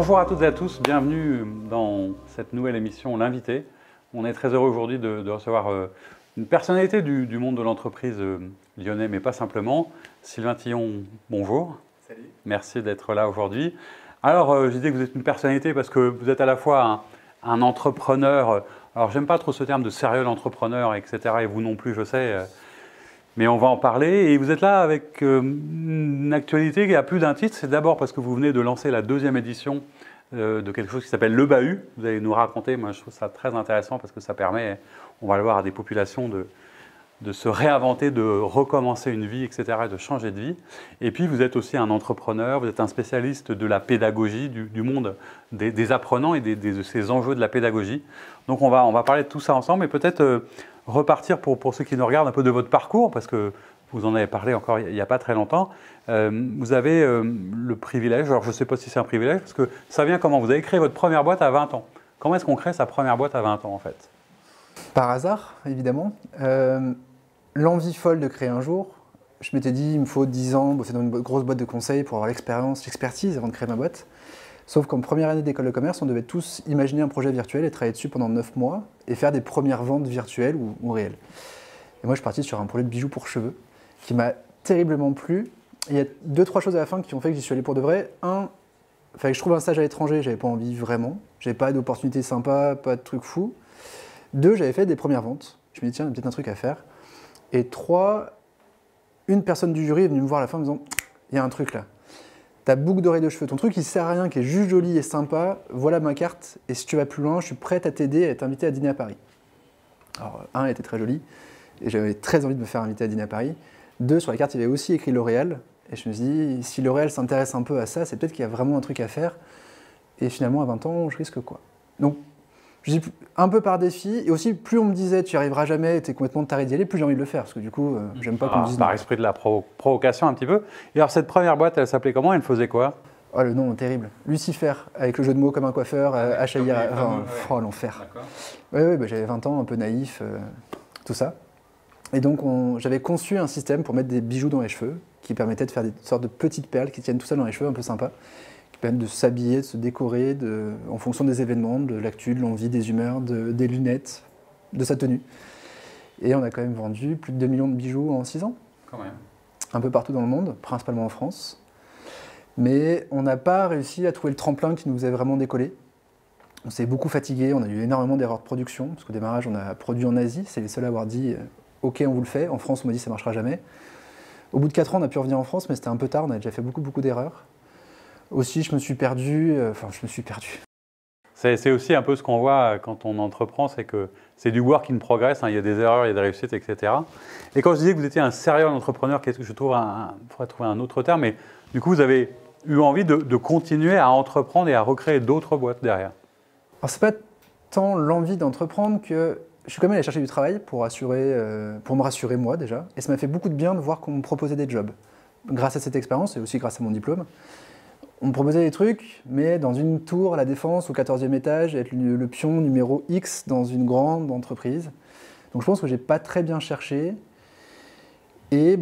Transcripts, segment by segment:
Bonjour à toutes et à tous, bienvenue dans cette nouvelle émission L'Invité. On est très heureux aujourd'hui de recevoir une personnalité du monde de l'entreprise lyonnais, mais pas simplement. Sylvain Tillon, bonjour. Salut. Merci d'être là aujourd'hui. Alors, je disais que vous êtes une personnalité parce que vous êtes à la fois un entrepreneur. Alors, j'aime pas trop ce terme de sérieux entrepreneur, etc. Et vous non plus, je sais. Mais on va en parler. Et vous êtes là avec une actualité qui a plus d'un titre. C'est d'abord parce que vous venez de lancer la deuxième édition de quelque chose qui s'appelle Le Bahut. Vous allez nous raconter. Moi, je trouve ça très intéressant parce que ça permet, on va le voir, à des populations de se réinventer, de recommencer une vie, etc., et de changer de vie. Et puis, vous êtes aussi un entrepreneur, vous êtes un spécialiste de la pédagogie, du monde des apprenants et de ces enjeux de la pédagogie. Donc, on va parler de tout ça ensemble, et peut-être repartir pour ceux qui nous regardent un peu de votre parcours, parce que vous en avez parlé encore il n'y a pas très longtemps. Vous avez le privilège, alors je ne sais pas si c'est un privilège, parce que ça vient comment? Vous avez créé votre première boîte à 20 ans. Comment est-ce qu'on crée sa première boîte à 20 ans, en fait? Par hasard, évidemment. L'envie folle de créer un jour. Je m'étais dit, il me faut 10 ans, bosser dans une grosse boîte de conseil pour avoir l'expérience, l'expertise avant de créer ma boîte. Sauf qu'en première année d'école de commerce, on devait tous imaginer un projet virtuel et travailler dessus pendant 9 mois et faire des premières ventes virtuelles ou réelles. Et moi, je suis parti sur un projet de bijoux pour cheveux qui m'a terriblement plu. Et il y a 2-3 choses à la fin qui ont fait que j'y suis allé pour de vrai. Un, il fallait que je trouve un stage à l'étranger, j'avais pas envie vraiment. J'avais pas d'opportunités sympas, pas de trucs fous. 2, j'avais fait des premières ventes. Je me dis, tiens, il y a peut-être un truc à faire. Et 3, une personne du jury est venue me voir à la fin en me disant, il y a un truc là. Ta boucle d'oreille de cheveux, ton truc qui sert à rien, qui est juste joli et sympa, voilà ma carte. Et si tu vas plus loin, je suis prête à t'aider et à t'inviter à dîner à Paris. Alors, 1, elle était très jolie. Et j'avais très envie de me faire inviter à dîner à Paris. 2, sur la carte, il y avait aussi écrit L'Oréal. Et je me suis dit, si L'Oréal s'intéresse un peu à ça, c'est peut-être qu'il y a vraiment un truc à faire. Et finalement, à 20 ans, je risque quoi? Donc, je dis un peu par défi, et aussi plus on me disait tu n'y arriveras jamais, tu es complètement taré d'y aller, plus j'ai envie de le faire, parce que du coup, j'aime pas qu'on me dise Par non. esprit de la provocation un petit peu. Et alors cette première boîte, elle s'appelait comment? Elle faisait quoi? Oh le nom terrible. Lucifer, avec le jeu de mots comme un coiffeur, Hachaïa, oh l'enfer. Oui, j'avais 20 ans, un peu naïf, tout ça. Et donc j'avais conçu un système pour mettre des bijoux dans les cheveux, qui permettait de faire des sortes de petites perles qui tiennent tout ça dans les cheveux, un peu sympa. De s'habiller, de se décorer en fonction des événements, de l'actu, de l'envie, des humeurs, des lunettes, de sa tenue. Et on a quand même vendu plus de 2 millions de bijoux en 6 ans. Quand même. Un peu partout dans le monde, principalement en France. Mais on n'a pas réussi à trouver le tremplin qui nous a vraiment décollé. On s'est beaucoup fatigué, on a eu énormément d'erreurs de production, parce qu'au démarrage, on a produit en Asie, c'est les seuls à avoir dit « Ok, on vous le fait ». En France, on m'a dit « Ça ne marchera jamais ». Au bout de 4 ans, on a pu revenir en France, mais c'était un peu tard, on a déjà fait beaucoup d'erreurs. Aussi, je me suis perdu. C'est aussi un peu ce qu'on voit quand on entreprend, c'est que c'est du work in progress, hein, il y a des erreurs, il y a des réussites, etc. Et quand je disais que vous étiez un sérieux entrepreneur, qu'est-ce que je trouve, il faudrait trouver un autre terme, mais du coup, vous avez eu envie de continuer à entreprendre et à recréer d'autres boîtes derrière. Alors, c'est pas tant l'envie d'entreprendre que je suis quand même allé chercher du travail pour me rassurer moi déjà. Et ça m'a fait beaucoup de bien de voir qu'on me proposait des jobs. Grâce à cette expérience et aussi grâce à mon diplôme. On me proposait des trucs, mais dans une tour à la Défense, au 14e étage, être le pion numéro X dans une grande entreprise. Donc je pense que j'ai pas très bien cherché. Et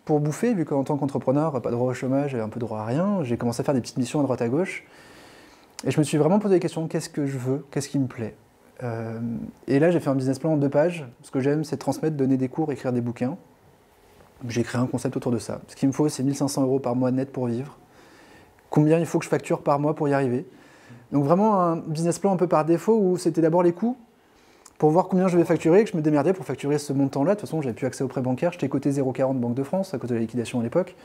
pour bouffer, vu qu'en tant qu'entrepreneur, pas droit au chômage et un peu droit à rien, j'ai commencé à faire des petites missions à droite à gauche. Et je me suis vraiment posé des questions, qu'est-ce que je veux, qu'est-ce qui me plaît? Et là, j'ai fait un business plan en 2 pages. Ce que j'aime, c'est transmettre, donner des cours, écrire des bouquins. J'ai créé un concept autour de ça. Ce qu'il me faut, c'est 1 500 € par mois net pour vivre. Combien il faut que je facture par mois pour y arriver. Donc vraiment un business plan un peu par défaut où c'était d'abord les coûts pour voir combien je vais facturer, que je me démerdais pour facturer ce montant-là. De toute façon, j'avais plus accès au prêt bancaire, j'étais coté 0,40 Banque de France à cause de la liquidation à l'époque.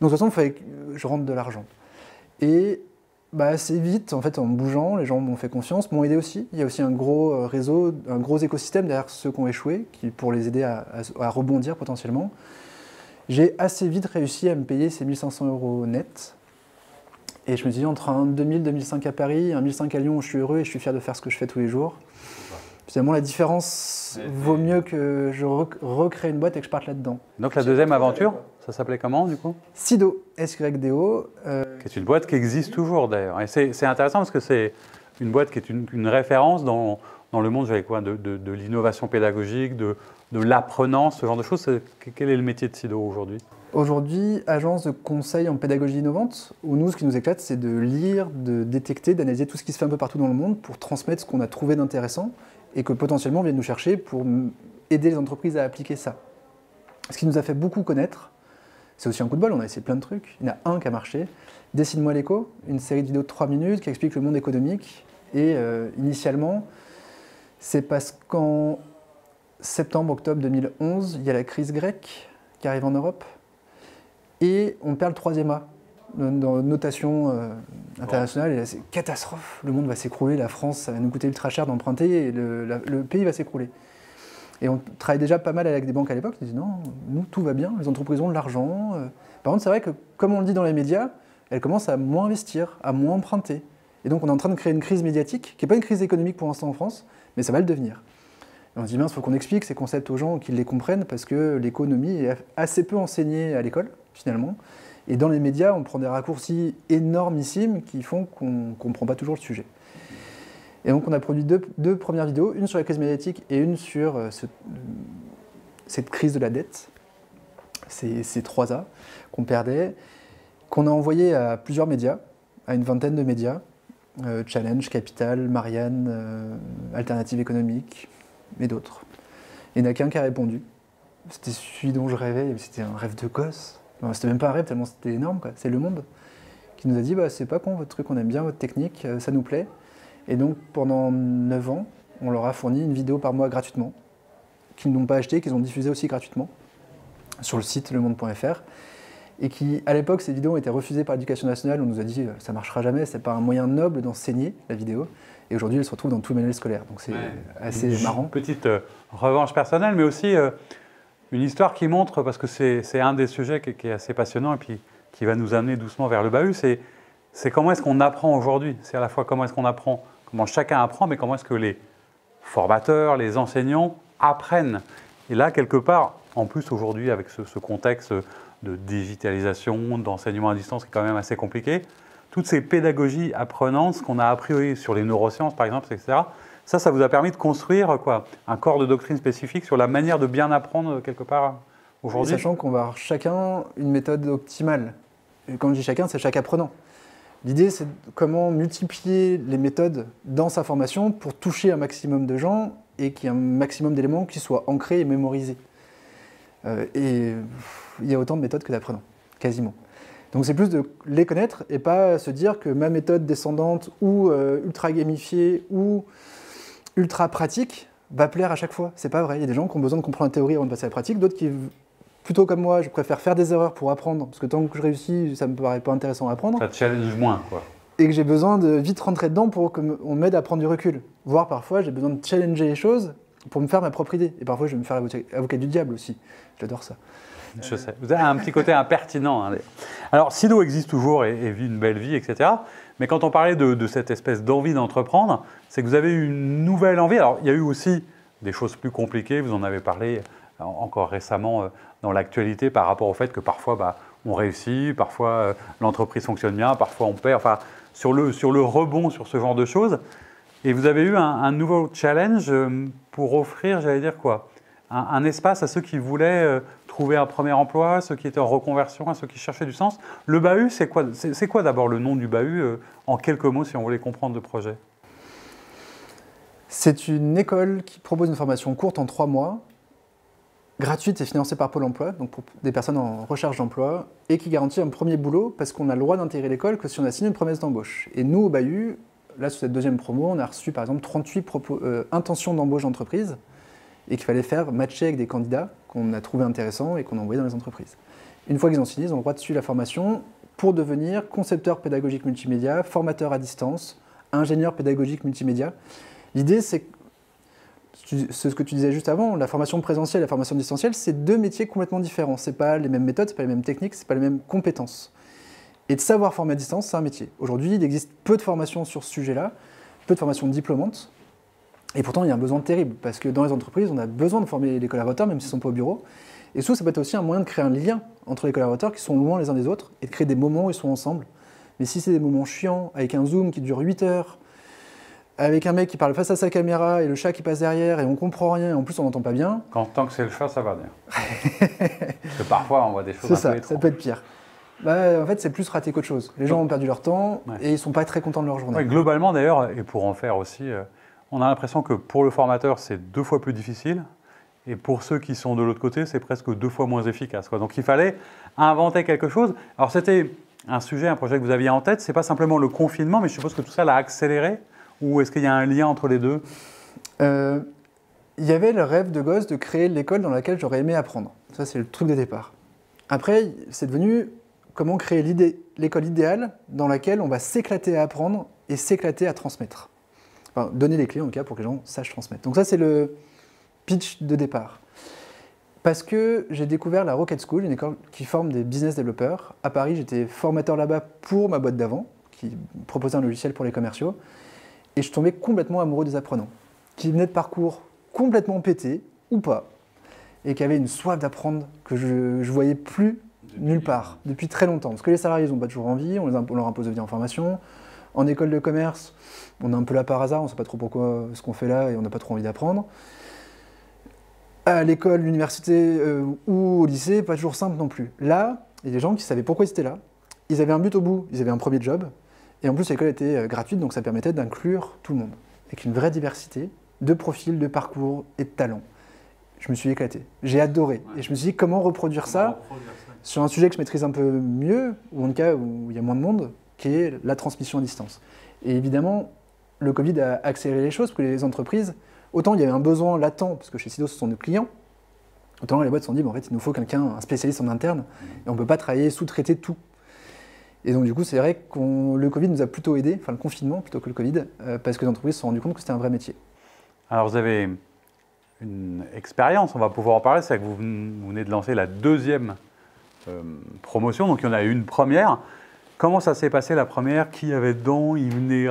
Donc de toute façon, il fallait que je rentre de l'argent. Et assez vite, en fait, en bougeant, les gens m'ont fait confiance, m'ont aidé aussi. Il y a aussi un gros réseau, un gros écosystème derrière ceux qui ont échoué, pour les aider à rebondir potentiellement. J'ai assez vite réussi à me payer ces 1 500 € net. Et je me suis dit, entre un 2000, 2005 à Paris, un 1005 à Lyon où je suis heureux et je suis fier de faire ce que je fais tous les jours. Finalement, la différence vaut mieux que je recrée une boîte et que je parte là-dedans. Donc la deuxième aventure, ça s'appelait comment du coup? Sydo, SYDO. Qui est une boîte qui existe toujours d'ailleurs. Et c'est intéressant parce que c'est une boîte qui est une référence dans le monde de l'innovation pédagogique, de l'apprenant, ce genre de choses. Quel est le métier de Sydo aujourd'hui? Aujourd'hui, agence de conseil en pédagogie innovante, où nous, ce qui nous éclate, c'est de lire, de détecter, d'analyser tout ce qui se fait un peu partout dans le monde pour transmettre ce qu'on a trouvé d'intéressant et que potentiellement on vienne nous chercher pour aider les entreprises à appliquer ça. Ce qui nous a fait beaucoup connaître, c'est aussi un coup de bol, on a essayé plein de trucs. Il y en a un qui a marché, Dessine-moi l'écho, une série de vidéos de 3 minutes qui explique le monde économique. Et initialement, c'est parce qu'en septembre-octobre 2011, il y a la crise grecque qui arrive en Europe. Et on perd le 3e A dans notation internationale. Et c'est catastrophe, le monde va s'écrouler, la France, ça va nous coûter ultra cher d'emprunter et le pays va s'écrouler. Et on travaillait déjà pas mal avec des banques à l'époque, ils disaient non, nous tout va bien, les entreprises ont de l'argent. Par contre, c'est vrai que, comme on le dit dans les médias, elles commencent à moins investir, à moins emprunter. Et donc on est en train de créer une crise médiatique, qui n'est pas une crise économique pour l'instant en France, mais ça va le devenir. Et on se dit, mince, il faut qu'on explique ces concepts aux gens, qu'ils les comprennent, parce que l'économie est assez peu enseignée à l'école, finalement. Et dans les médias, on prend des raccourcis énormissimes qui font qu'on ne comprend pas toujours le sujet. Et donc on a produit deux premières vidéos, une sur la crise médiatique et une sur cette crise de la dette, ces 3 A qu'on perdait, qu'on a envoyé à plusieurs médias, à une vingtaine de médias, Challenge, Capital, Marianne, Alternative économique, et d'autres. Il n'y en a qu'un qui a répondu. C'était celui dont je rêvais, c'était un rêve de gosse. Enfin, c'était même pas un rêve tellement c'était énorme, quoi. C'est Le Monde qui nous a dit bah, c'est pas con votre truc, on aime bien votre technique, ça nous plaît. Et donc pendant 9 ans, on leur a fourni une vidéo par mois gratuitement, qu'ils n'ont pas acheté, qu'ils ont diffusé aussi gratuitement sur le site lemonde.fr. Et qui, à l'époque, ces vidéos ont été refusées par l'Éducation nationale. On nous a dit ça marchera jamais, c'est pas un moyen noble d'enseigner la vidéo. Et aujourd'hui, elle se retrouve dans tous les manuels scolaires. Donc c'est assez marrant. Une petite revanche personnelle, mais aussi une histoire qui montre, parce que c'est un des sujets qui est assez passionnant et puis qui va nous amener doucement vers le bahut, c'est comment est-ce qu'on apprend aujourd'hui. C'est à la fois comment est-ce qu'on apprend, comment chacun apprend, mais comment est-ce que les formateurs, les enseignants apprennent. Et là, quelque part, en plus aujourd'hui, avec ce contexte de digitalisation, d'enseignement à distance qui est quand même assez compliqué, toutes ces pédagogies apprenantes, ce qu'on a appris sur les neurosciences par exemple, etc., ça vous a permis de construire un corps de doctrine spécifique sur la manière de bien apprendre quelque part aujourd'hui. Sachant qu'on va avoir chacun une méthode optimale. Et quand je dis chacun, c'est chaque apprenant. L'idée, c'est comment multiplier les méthodes dans sa formation pour toucher un maximum de gens et qu'il y ait un maximum d'éléments qui soient ancrés et mémorisés. Et il y a autant de méthodes que d'apprenants, quasiment. Donc c'est plus de les connaître et pas se dire que ma méthode descendante ou ultra gamifiée ou ultra pratique va plaire à chaque fois. C'est pas vrai. Il y a des gens qui ont besoin de comprendre la théorie avant de passer à la pratique, d'autres qui, plutôt comme moi, je préfère faire des erreurs pour apprendre, parce que tant que je réussis, ça me paraît pas intéressant à apprendre. Ça te challenge moins, quoi. Et que j'ai besoin de vite rentrer dedans pour qu'on m'aide à prendre du recul. Voire parfois, j'ai besoin de challenger les choses pour me faire ma propre idée. Et parfois, je vais me faire avocat du diable aussi. J'adore ça. Je sais. Vous avez un petit côté impertinent. Hein. Alors, Sido existe toujours et vit une belle vie, etc. Mais quand on parlait de cette espèce d'envie d'entreprendre, c'est que vous avez eu une nouvelle envie. Alors, il y a eu aussi des choses plus compliquées. Vous en avez parlé encore récemment dans l'actualité par rapport au fait que parfois, on réussit, parfois l'entreprise fonctionne bien, parfois on perd. Enfin, sur le rebond, sur ce genre de choses. Et vous avez eu un nouveau challenge pour offrir, j'allais dire quoi, un espace à ceux qui voulaient trouver un premier emploi, à ceux qui étaient en reconversion, à ceux qui cherchaient du sens. Le bahut, c'est quoi, quoi d'abord le nom du bahut, en quelques mots, si on voulait comprendre le projet? C'est une école qui propose une formation courte en 3 mois, gratuite et financée par Pôle emploi, donc pour des personnes en recherche d'emploi, et qui garantit un premier boulot parce qu'on a le droit d'intégrer l'école que si on a signé une promesse d'embauche. Et nous, au bahut, là, sur cette deuxième promo, on a reçu par exemple 38 intentions d'embauche d'entreprise et qu'il fallait faire matcher avec des candidats qu'on a trouvés intéressants et qu'on a envoyés dans les entreprises. Une fois qu'ils ont signé, ils ont le droit de suivre la formation pour devenir concepteur pédagogique multimédia, formateur à distance, ingénieur pédagogique multimédia. L'idée, c'est ce que tu disais juste avant, la formation présentielle et la formation distancielle, c'est 2 métiers complètement différents. Ce n'est pas les mêmes méthodes, ce n'est pas les mêmes techniques, ce n'est pas les mêmes compétences. Et de savoir former à distance, c'est un métier. Aujourd'hui, il existe peu de formations sur ce sujet-là, peu de formations diplômantes. Et pourtant, il y a un besoin terrible, parce que dans les entreprises, on a besoin de former les collaborateurs, même s'ils ne sont pas au bureau. Et ça peut être aussi un moyen de créer un lien entre les collaborateurs qui sont loin les uns des autres, et de créer des moments où ils sont ensemble. Mais si c'est des moments chiants, avec un Zoom qui dure 8 heures, avec un mec qui parle face à sa caméra et le chat qui passe derrière et on comprend rien et en plus on n'entend pas bien. Tant que c'est le chat, ça va bien. Parce que parfois, on voit des choses un peu étranges. Ça peut être pire. En fait, c'est plus raté qu'autre chose. Les gens ont perdu leur temps et ils sont pas très contents de leur journée. Ouais, globalement, d'ailleurs, et pour en faire aussi, on a l'impression que pour le formateur, c'est 2 fois plus difficile. Et pour ceux qui sont de l'autre côté, c'est presque 2 fois moins efficace, quoi. Donc il fallait inventer quelque chose. Alors c'était un sujet, un projet que vous aviez en tête. C'est pas simplement le confinement, mais je suppose que tout ça l'a accéléré. Ou est-ce qu'il y a un lien entre les deux? Il y avait le rêve de gosse de créer l'école dans laquelle j'aurais aimé apprendre. Ça, c'est le truc de départ. Après, c'est devenu comment créer l'école idéale dans laquelle on va s'éclater à apprendre et s'éclater à transmettre. Enfin, donner les clés, en tout cas, pour que les gens sachent transmettre. Donc ça, c'est le pitch de départ. Parce que j'ai découvert la Rocket School, une école qui forme des business développeurs. À Paris, j'étais formateur là-bas pour ma boîte d'avant, qui proposait un logiciel pour les commerciaux. Et je tombais complètement amoureux des apprenants, qui venaient de parcours complètement pétés, ou pas, et qui avaient une soif d'apprendre que je ne voyais plus nulle part, depuis très longtemps. Parce que les salariés n'ont pas toujours envie, on leur impose de venir en formation. En école de commerce, on est un peu là par hasard, on ne sait pas trop pourquoi ce qu'on fait là et on n'a pas trop envie d'apprendre. À l'école, l'université ou au lycée, pas toujours simple non plus. Là, il y a des gens qui savaient pourquoi ils étaient là, ils avaient un but au bout, ils avaient un premier job, et en plus l'école était gratuite, donc ça permettait d'inclure tout le monde, avec une vraie diversité de profils, de parcours et de talents. Je me suis éclaté, j'ai adoré, et je me suis dit comment reproduire ça sur un sujet que je maîtrise un peu mieux, ou en tout cas où il y a moins de monde, qui est la transmission à distance. Et évidemment, le Covid a accéléré les choses, parce que les entreprises, autant il y avait un besoin latent, parce que chez Sido ce sont nos clients, autant les boîtes se sont dit, bon, en fait, il nous faut quelqu'un, un spécialiste en interne, et on ne peut pas travailler, sous-traiter tout. Et donc du coup, c'est vrai que le Covid nous a plutôt aidé, enfin le confinement plutôt que le Covid, parce que les entreprises se sont rendues compte que c'était un vrai métier. Alors vous avez une expérience, on va pouvoir en parler, c'est que vous venez de lancer la 2e promotion, donc il y en a eu une première. Comment ça s'est passé la première? Qui y avait dedans?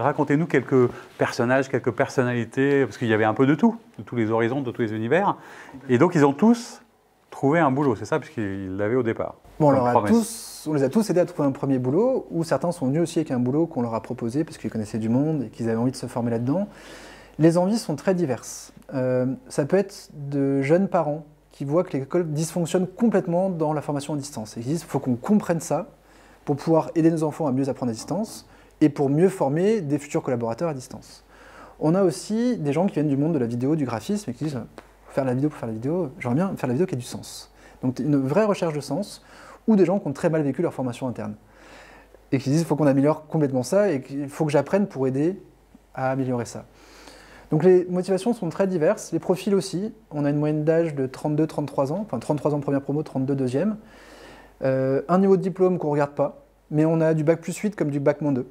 Racontez-nous quelques personnages, quelques personnalités, parce qu'il y avait un peu de tout, de tous les horizons, de tous les univers. Et donc ils ont tous trouvé un boulot, c'est ça, puisqu'ils l'avaient au départ. Bon, on les a tous aidés à trouver un premier boulot, ou certains sont venus aussi avec un boulot qu'on leur a proposé, parce qu'ils connaissaient du monde et qu'ils avaient envie de se former là-dedans. Les envies sont très diverses. Ça peut être de jeunes parents qui voient que l'école dysfonctionne complètement dans la formation à distance, et qui disent qu'il faut qu'on comprenne ça, pour pouvoir aider nos enfants à mieux apprendre à distance et pour mieux former des futurs collaborateurs à distance. On a aussi des gens qui viennent du monde de la vidéo, du graphisme et qui disent faire la vidéo pour faire la vidéo, j'aimerais bien faire la vidéo qui a du sens. Donc une vraie recherche de sens, ou des gens qui ont très mal vécu leur formation interne et qui disent il faut qu'on améliore complètement ça et qu'il faut que j'apprenne pour aider à améliorer ça. Donc les motivations sont très diverses, les profils aussi. On a une moyenne d'âge de 32-33 ans, enfin 33 ans première promo, 32 deuxième. Un niveau de diplôme qu'on ne regarde pas, mais on a du bac plus 8 comme du bac moins 2.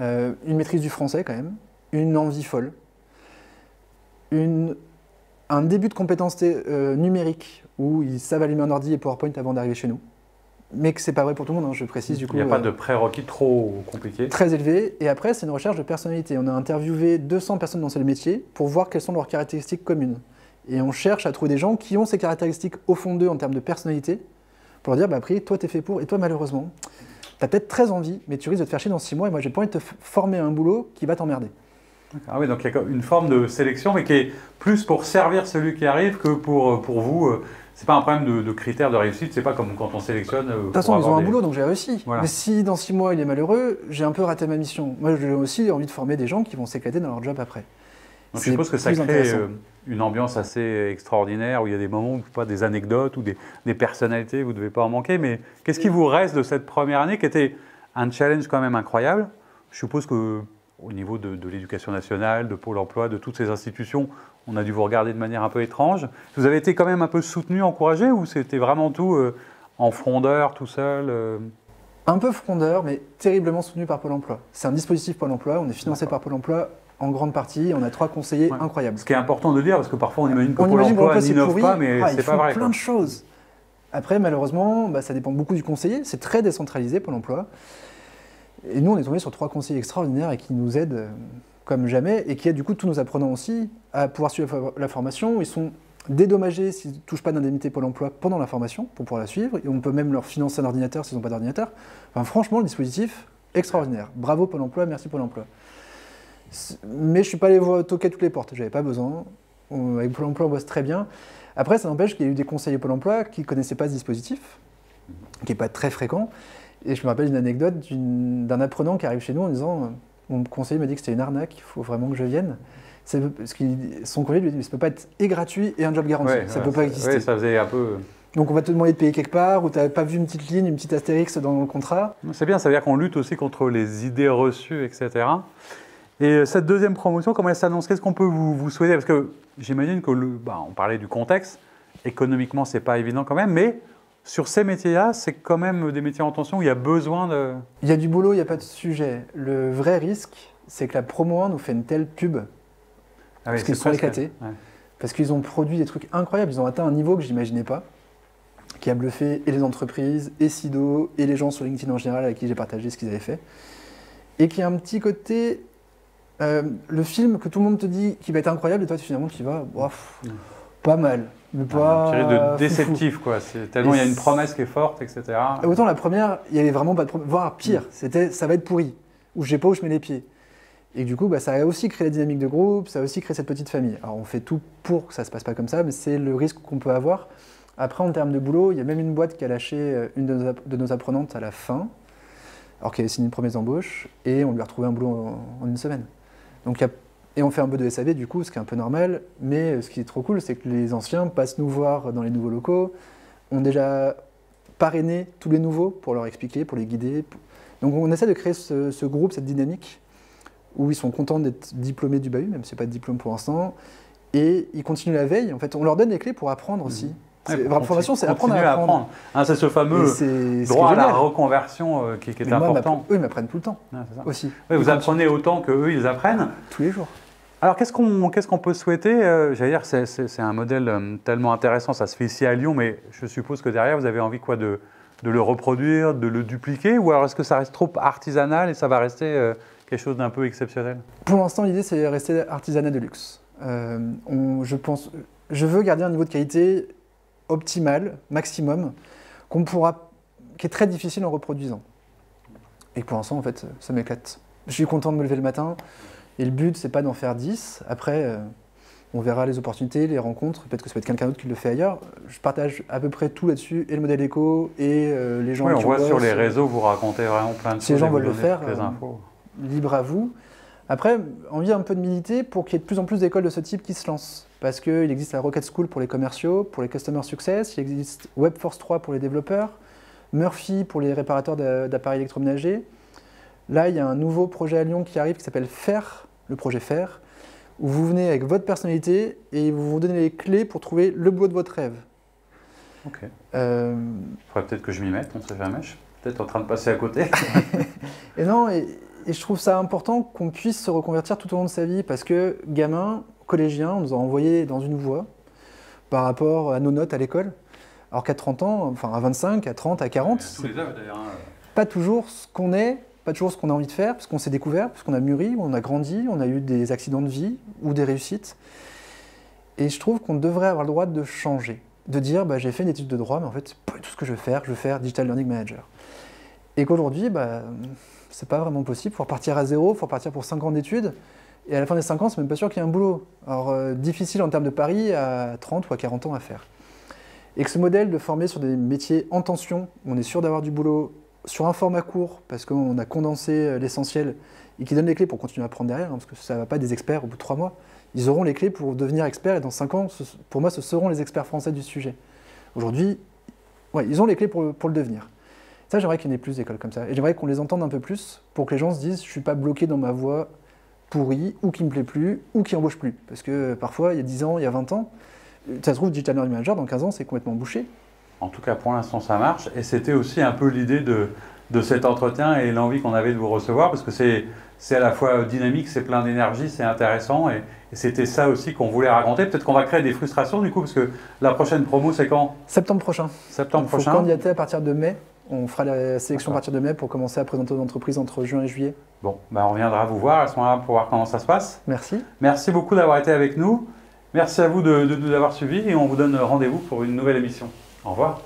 Une maîtrise du français quand même, une envie folle, un début de compétences numériques où ils savent allumer un ordi et PowerPoint avant d'arriver chez nous. Mais que c'est pas vrai pour tout le monde, hein, je précise du coup. Il n'y a pas de prérequis trop compliqués. Très élevé. Et après, c'est une recherche de personnalité. On a interviewé 200 personnes dans ce métier pour voir quelles sont leurs caractéristiques communes. Et on cherche à trouver des gens qui ont ces caractéristiques au fond d'eux en termes de personnalité, pour leur dire, après, toi, t'es fait pour, et toi, malheureusement, t'as peut-être très envie, mais tu risques de te faire chier dans 6 mois, et moi, j'ai pas envie de te former à un boulot qui va t'emmerder. Ah oui, donc il y a une forme de sélection, mais qui est plus pour servir celui qui arrive que pour vous. C'est pas un problème de critères de réussite, c'est pas comme quand on sélectionne. De toute façon, ils ont un boulot, donc j'ai réussi. Voilà. Mais si dans 6 mois, il est malheureux, j'ai un peu raté ma mission. Moi, j'ai aussi envie de former des gens qui vont s'éclater dans leur job après. Donc je suppose que ça crée une ambiance assez extraordinaire, où il y a des moments, pas des anecdotes ou des personnalités, vous ne devez pas en manquer. Mais qu'est-ce qui vous reste de cette première année, qui était un challenge quand même incroyable? Je suppose qu'au niveau de l'éducation nationale, de Pôle emploi, de toutes ces institutions, on a dû vous regarder de manière un peu étrange. Vous avez été quand même un peu soutenu, encouragé, ou c'était vraiment tout en frondeur, tout seul Un peu frondeur, mais terriblement soutenu par Pôle emploi. C'est un dispositif Pôle emploi, on est financé par Pôle emploi en grande partie, on a 3 conseillers incroyables. Ce qui est important de dire, parce que parfois on imagine que Pôle emploi n'innove pas, mais c'est pas vrai. Ils font plein de choses. Après, malheureusement, ça dépend beaucoup du conseiller, c'est très décentralisé Pôle emploi. Et nous, on est tombé sur 3 conseillers extraordinaires et qui nous aident comme jamais, et qui aident du coup tous nos apprenants aussi à pouvoir suivre la formation. Ils sont dédommagés s'ils ne touchent pas d'indemnité Pôle emploi pendant la formation, pour pouvoir la suivre, et on peut même leur financer un ordinateur s'ils n'ont pas d'ordinateur. Enfin, franchement, le dispositif, extraordinaire. Bravo Pôle emploi, merci Pôle emploi. Mais je ne suis pas allé toquer à toutes les portes, j'avais pas besoin. Avec Pôle emploi, on bosse très bien. Après, ça n'empêche qu'il y a eu des conseillers Pôle emploi qui ne connaissaient pas ce dispositif, qui n'est pas très fréquent. Et je me rappelle une anecdote d'un apprenant qui arrive chez nous en disant mon conseiller m'a dit que c'était une arnaque, il faut vraiment que je vienne. Parce que son courrier lui dit ça ne peut pas être et gratuit et un job garanti, ça ne peut pas exister. Oui, ça faisait un peu... Donc on va te demander de payer quelque part, ou tu n'as pas vu une petite ligne, une petite astérix dans le contrat. C'est bien, ça veut dire qu'on lutte aussi contre les idées reçues, etc. Et cette deuxième promotion, comment elle s'annonce? Qu'est-ce qu'on peut vous souhaiter? Parce que j'imagine que, on parlait du contexte, économiquement c'est pas évident quand même, mais sur ces métiers-là, c'est quand même des métiers en tension où il y a besoin de... Il y a du boulot, il n'y a pas de sujet. Le vrai risque, c'est que la promo 1 nous fait une telle pub, parce qu'ils sont éclatés, parce qu'ils ont produit des trucs incroyables, ils ont atteint un niveau que je n'imaginais pas, qui a bluffé et les entreprises, et Sido, et les gens sur LinkedIn en général avec qui j'ai partagé ce qu'ils avaient fait. Et qui a un petit côté, le film que tout le monde te dit qui va être incroyable, et toi finalement tu vas, pas mal. Mais pas un petit risque de déceptif, quoi. Tellement il y a une promesse qui est forte, etc. Autant la première, il n'y avait vraiment pas de promesse, voire pire, c'était ça va être pourri, ou je sais pas où je mets les pieds. Et du coup, ça a aussi créé la dynamique de groupe, ça a aussi créé cette petite famille. Alors on fait tout pour que ça se passe pas comme ça, mais c'est le risque qu'on peut avoir. Après, en termes de boulot, il y a même une boîte qui a lâché une de nos apprenantes à la fin, alors qu'elle avait signé une promesse d'embauche, et on lui a retrouvé un boulot en une semaine. Donc, et on fait un peu de SAV du coup, ce qui est un peu normal, mais ce qui est trop cool, c'est que les anciens passent nous voir dans les nouveaux locaux, ont déjà parrainé tous les nouveaux pour leur expliquer, pour les guider. Donc on essaie de créer ce groupe, cette dynamique, où ils sont contents d'être diplômés du bahut, même si ce n'est pas de diplôme pour l'instant, et ils continuent la veille. En fait, on leur donne les clés pour apprendre aussi. La formation, c'est apprendre à apprendre. C'est ce fameux droit à la reconversion qui est important. Eux, ils m'apprennent tout le temps aussi. Oui, vous apprenez autant qu'eux, ils apprennent. Tous les jours. Alors, qu'est-ce qu'on peut souhaiter? J'allais dire, c'est un modèle tellement intéressant, ça se fait ici à Lyon, mais je suppose que derrière, vous avez envie quoi, de le reproduire, de le dupliquer, ou alors est-ce que ça reste trop artisanal et ça va rester quelque chose d'un peu exceptionnel? Pour l'instant, l'idée, c'est de rester artisanat de luxe. Je veux garder un niveau de qualité optimal, maximum, qui est très difficile en reproduisant. Et pour l'instant, en fait, ça m'éclate. Je suis content de me lever le matin, et le but, c'est pas d'en faire 10. Après, on verra les opportunités, les rencontres, peut-être que ça peut être quelqu'un d'autre qui le fait ailleurs. Je partage à peu près tout là-dessus, et le modèle éco, et les gens qui on voit sur les réseaux, vous racontez vraiment plein de choses. Si les gens veulent le faire, infos. Libre à vous. Après, envie un peu de militer pour qu'il y ait de plus en plus d'écoles de ce type qui se lancent. Parce qu'il existe la Rocket School pour les commerciaux, pour les Customer Success, il existe Webforce 3 pour les développeurs, Murphy pour les réparateurs d'appareils électroménagers. Là, il y a un nouveau projet à Lyon qui arrive qui s'appelle FAIR, le projet FAIR, où vous venez avec votre personnalité et vous vous donnez les clés pour trouver le boulot de votre rêve. Ok. Il faudrait peut-être que je m'y mette, on ne sait jamais. Je suis peut-être en train de passer à côté. Et je trouve ça important qu'on puisse se reconvertir tout au long de sa vie parce que, gamin, collégien, on nous a envoyés dans une voie par rapport à nos notes à l'école. Alors qu'à 30 ans, enfin à 25, à 30, à 40, tous les âges, d'ailleurs, pas toujours ce qu'on est, pas toujours ce qu'on a envie de faire, parce qu'on s'est découvert, parce qu'on a mûri, on a grandi, on a eu des accidents de vie ou des réussites. Et je trouve qu'on devrait avoir le droit de changer, de dire j'ai fait une étude de droit, mais en fait, c'est pas tout ce que je veux faire Digital Learning Manager. Et qu'aujourd'hui, c'est pas vraiment possible, il faut repartir à zéro, il faut repartir pour 5 ans d'études, et à la fin des 5 ans, c'est même pas sûr qu'il y ait un boulot. Alors, difficile en termes de pari à 30 ou à 40 ans à faire. Et que ce modèle de former sur des métiers en tension, où on est sûr d'avoir du boulot, sur un format court, parce qu'on a condensé l'essentiel, et qui donne les clés pour continuer à apprendre derrière, parce que ça ne va pas des experts au bout de 3 mois. Ils auront les clés pour devenir experts, et dans 5 ans, pour moi, ce seront les experts français du sujet. Aujourd'hui, ils ont les clés pour le devenir. Ça, j'aimerais qu'il y en ait plus d'écoles comme ça. Et j'aimerais qu'on les entende un peu plus pour que les gens se disent « je ne suis pas bloqué dans ma voie pourrie, ou qui ne me plaît plus, ou qui n'embauche plus ». Parce que parfois, il y a 10 ans, il y a 20 ans, ça se trouve, Digital Learning Manager, dans 15 ans, c'est complètement bouché. En tout cas, pour l'instant, ça marche. Et c'était aussi un peu l'idée de cet entretien et l'envie qu'on avait de vous recevoir, parce que c'est à la fois dynamique, c'est plein d'énergie, c'est intéressant. Et c'était ça aussi qu'on voulait raconter. Peut-être qu'on va créer des frustrations, du coup, parce que la prochaine promo, c'est quand? Septembre prochain. Septembre prochain. Il faut candidater à partir de mai. On fera la sélection à partir de mai pour commencer à présenter aux entreprises entre juin et juillet. Bon, on reviendra vous voir à ce moment-là pour voir comment ça se passe. Merci. Merci beaucoup d'avoir été avec nous. Merci à vous de nous avoir suivis et on vous donne rendez-vous pour une nouvelle émission. Au revoir.